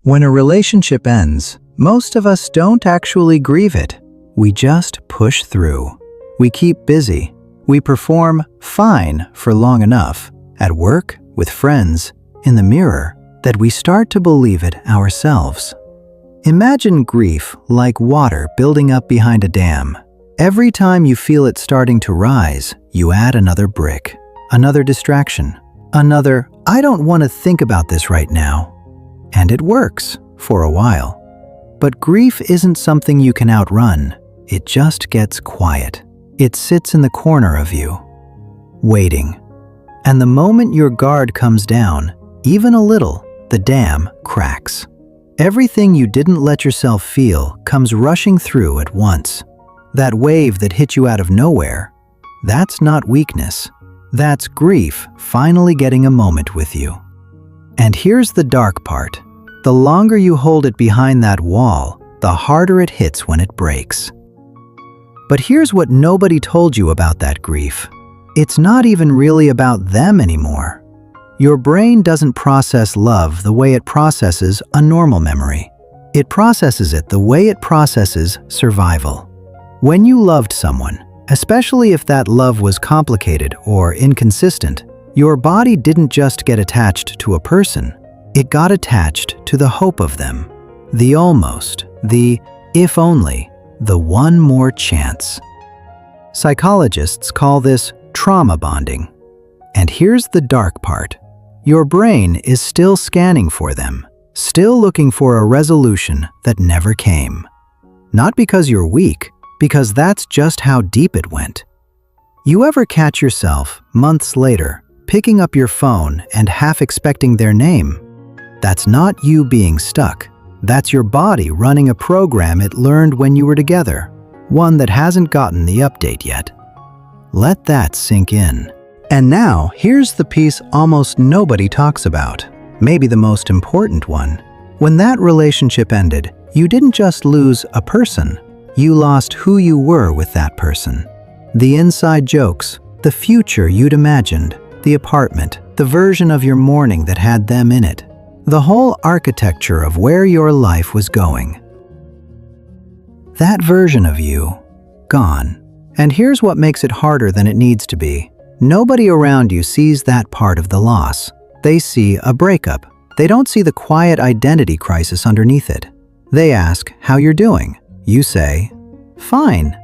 When a relationship ends, most of us don't actually grieve it. We just push through. We keep busy. We perform fine for long enough, at work, with friends, in the mirror, that we start to believe it ourselves. Imagine grief like water building up behind a dam. Every time you feel it starting to rise, you add another brick, another distraction, another, "I don't want to think about this right now." And it works, for a while. But grief isn't something you can outrun. It just gets quiet. It sits in the corner of you, waiting. And the moment your guard comes down, even a little, the dam cracks. Everything you didn't let yourself feel comes rushing through at once. That wave that hit you out of nowhere, that's not weakness. That's grief finally getting a moment with you. And here's the dark part. The longer you hold it behind that wall, the harder it hits when it breaks. But here's what nobody told you about that grief. It's not even really about them anymore. Your brain doesn't process love the way it processes a normal memory. It processes it the way it processes survival. When you loved someone, especially if that love was complicated or inconsistent, your body didn't just get attached to a person. It got attached to the hope of them, the almost, the if only, the one more chance. Psychologists call this trauma bonding. And here's the dark part. Your brain is still scanning for them, still looking for a resolution that never came. Not because you're weak, because that's just how deep it went. You ever catch yourself, months later, picking up your phone and half expecting their name? That's not you being stuck. That's your body running a program it learned when you were together, one that hasn't gotten the update yet. Let that sink in. And now, here's the piece almost nobody talks about, maybe the most important one. When that relationship ended, you didn't just lose a person, you lost who you were with that person. The inside jokes, the future you'd imagined, the apartment, the version of your morning that had them in it. The whole architecture of where your life was going. That version of you, gone. And here's what makes it harder than it needs to be. Nobody around you sees that part of the loss. They see a breakup. They don't see the quiet identity crisis underneath it. They ask how you're doing. You say, "Fine."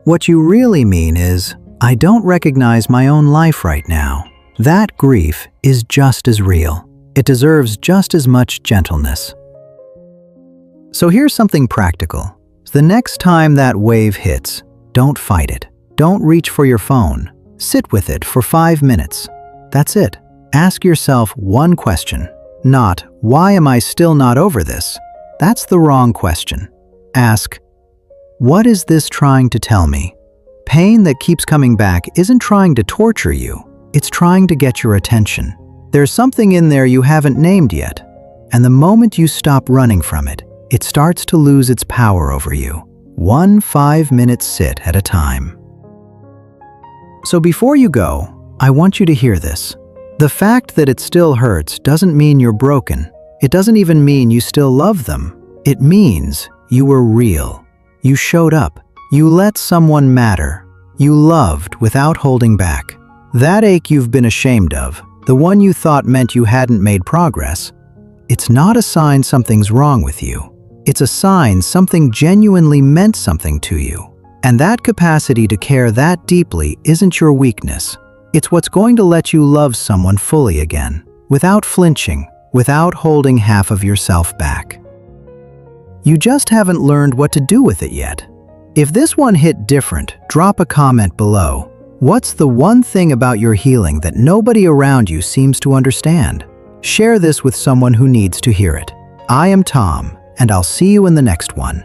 What you really mean is, "I don't recognize my own life right now." That grief is just as real. It deserves just as much gentleness. So here's something practical. The next time that wave hits, don't fight it. Don't reach for your phone. Sit with it for 5 minutes. That's it. Ask yourself one question. Not, "Why am I still not over this?" That's the wrong question. Ask, "What is this trying to tell me?" Pain that keeps coming back isn't trying to torture you. It's trying to get your attention. There's something in there you haven't named yet. And the moment you stop running from it, it starts to lose its power over you. One 5-minute sit at a time. So before you go, I want you to hear this. The fact that it still hurts doesn't mean you're broken. It doesn't even mean you still love them. It means you were real. You showed up. You let someone matter. You loved without holding back. That ache you've been ashamed of, the one you thought meant you hadn't made progress, it's not a sign something's wrong with you. It's a sign something genuinely meant something to you. And that capacity to care that deeply isn't your weakness. It's what's going to let you love someone fully again, without flinching, without holding half of yourself back. You just haven't learned what to do with it yet. If this one hit different, drop a comment below. What's the one thing about your healing that nobody around you seems to understand? Share this with someone who needs to hear it. I am Tom, and I'll see you in the next one.